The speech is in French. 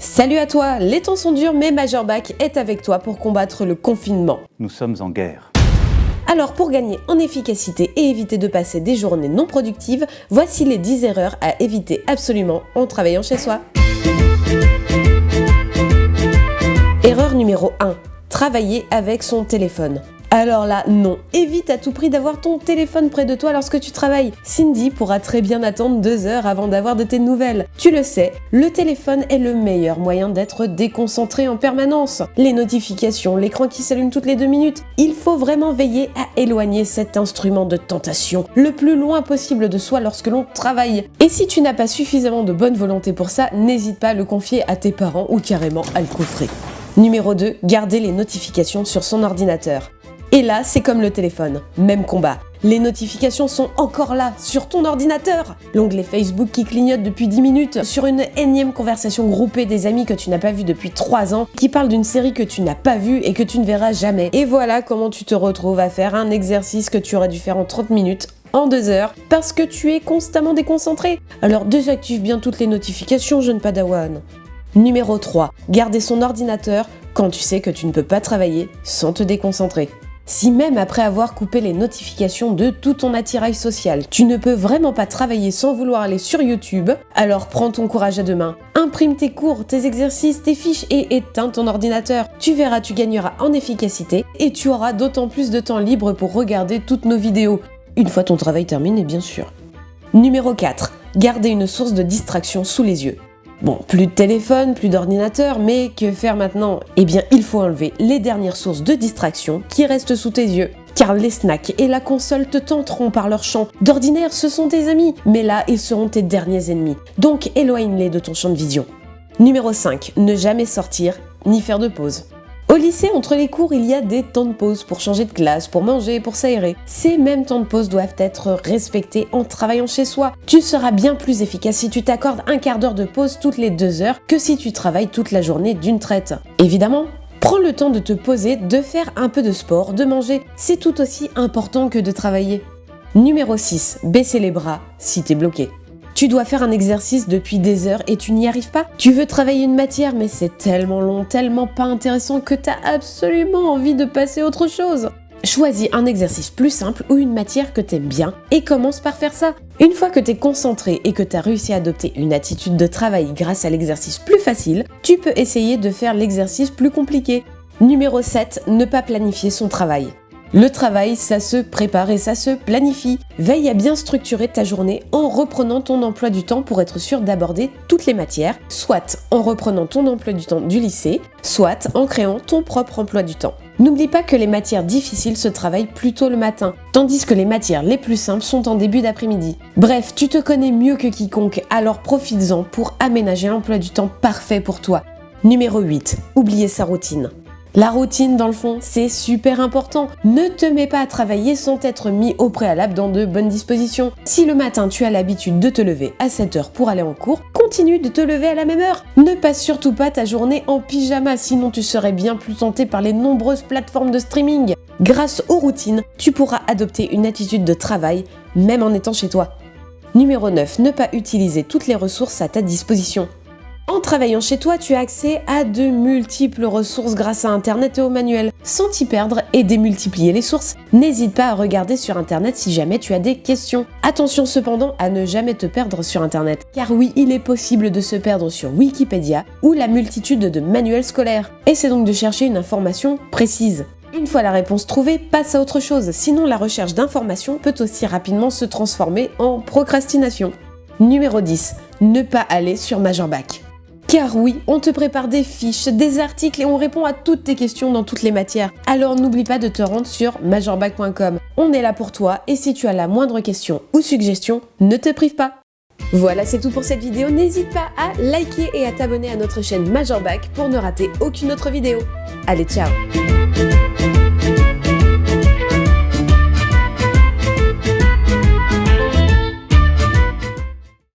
Salut à toi, les temps sont durs mais Majorbac est avec toi pour combattre le confinement. Nous sommes en guerre. Alors pour gagner en efficacité et éviter de passer des journées non productives, voici les 10 erreurs à éviter absolument en travaillant chez soi. Erreur numéro 1. Travailler avec son téléphone. Alors là, non, évite à tout prix d'avoir ton téléphone près de toi lorsque tu travailles. Cindy pourra très bien attendre 2 heures avant d'avoir de tes nouvelles. Tu le sais, le téléphone est le meilleur moyen d'être déconcentré en permanence. Les notifications, l'écran qui s'allume toutes les 2 minutes. Il faut vraiment veiller à éloigner cet instrument de tentation le plus loin possible de soi lorsque l'on travaille. Et si tu n'as pas suffisamment de bonne volonté pour ça, n'hésite pas à le confier à tes parents ou carrément à le coffrer. Numéro 2, garder les notifications sur son ordinateur. Et là, c'est comme le téléphone, même combat. Les notifications sont encore là, sur ton ordinateur. L'onglet Facebook qui clignote depuis 10 minutes, sur une énième conversation groupée des amis que tu n'as pas vus depuis 3 ans, qui parle d'une série que tu n'as pas vue et que tu ne verras jamais. Et voilà comment tu te retrouves à faire un exercice que tu aurais dû faire en 30 minutes, en 2 heures, parce que tu es constamment déconcentré. Alors désactive bien toutes les notifications, jeune padawan. Numéro 3. Garder son ordinateur quand tu sais que tu ne peux pas travailler sans te déconcentrer. Si même après avoir coupé les notifications de tout ton attirail social, tu ne peux vraiment pas travailler sans vouloir aller sur YouTube, alors prends ton courage à deux mains. Imprime tes cours, tes exercices, tes fiches et éteins ton ordinateur. Tu verras, tu gagneras en efficacité et tu auras d'autant plus de temps libre pour regarder toutes nos vidéos. Une fois ton travail terminé, bien sûr. Numéro 4. Garder une source de distraction sous les yeux. Bon, plus de téléphone, plus d'ordinateur, mais que faire maintenant? Eh bien, il faut enlever les dernières sources de distraction qui restent sous tes yeux. Car les snacks et la console te tenteront par leur champ. D'ordinaire, ce sont tes amis, mais là, ils seront tes derniers ennemis. Donc, éloigne-les de ton champ de vision. Numéro 5. Ne jamais sortir, ni faire de pause. Au lycée, entre les cours, il y a des temps de pause pour changer de classe, pour manger, pour s'aérer. Ces mêmes temps de pause doivent être respectés en travaillant chez soi. Tu seras bien plus efficace si tu t'accordes un quart d'heure de pause toutes les 2 heures que si tu travailles toute la journée d'une traite. Évidemment, prends le temps de te poser, de faire un peu de sport, de manger. C'est tout aussi important que de travailler. Numéro 6. Baisser les bras si t'es bloqué. Tu dois faire un exercice depuis des heures et tu n'y arrives pas. Tu veux travailler une matière mais c'est tellement long, tellement pas intéressant que t'as absolument envie de passer à autre chose. Choisis un exercice plus simple ou une matière que t'aimes bien et commence par faire ça. Une fois que t'es concentré et que t'as réussi à adopter une attitude de travail grâce à l'exercice plus facile, tu peux essayer de faire l'exercice plus compliqué. Numéro 7. Ne pas planifier son travail. Le travail, ça se prépare et ça se planifie. Veille à bien structurer ta journée en reprenant ton emploi du temps pour être sûr d'aborder toutes les matières, soit en reprenant ton emploi du temps du lycée, soit en créant ton propre emploi du temps. N'oublie pas que les matières difficiles se travaillent plutôt le matin, tandis que les matières les plus simples sont en début d'après-midi. Bref, tu te connais mieux que quiconque, alors profites-en pour aménager l'emploi du temps parfait pour toi. Numéro 8. Oublier sa routine. La routine, dans le fond, c'est super important. Ne te mets pas à travailler sans t'être mis au préalable dans de bonnes dispositions. Si le matin, tu as l'habitude de te lever à 7 heures pour aller en cours, continue de te lever à la même heure. Ne passe surtout pas ta journée en pyjama, sinon tu serais bien plus tenté par les nombreuses plateformes de streaming. Grâce aux routines, tu pourras adopter une attitude de travail, même en étant chez toi. Numéro 9. Ne pas utiliser toutes les ressources à ta disposition. En travaillant chez toi, tu as accès à de multiples ressources grâce à Internet et au manuel. Sans t'y perdre et démultiplier les sources, n'hésite pas à regarder sur Internet si jamais tu as des questions. Attention cependant à ne jamais te perdre sur Internet, car oui, il est possible de se perdre sur Wikipédia ou la multitude de manuels scolaires. Essaie donc de chercher une information précise. Une fois la réponse trouvée, passe à autre chose, sinon la recherche d'informations peut aussi rapidement se transformer en procrastination. Numéro 10. Ne pas aller sur Majorbac. Car oui, on te prépare des fiches, des articles et on répond à toutes tes questions dans toutes les matières. Alors n'oublie pas de te rendre sur majorbac.com. On est là pour toi et si tu as la moindre question ou suggestion, ne te prive pas. Voilà, c'est tout pour cette vidéo. N'hésite pas à liker et à t'abonner à notre chaîne Majorbac pour ne rater aucune autre vidéo. Allez, ciao!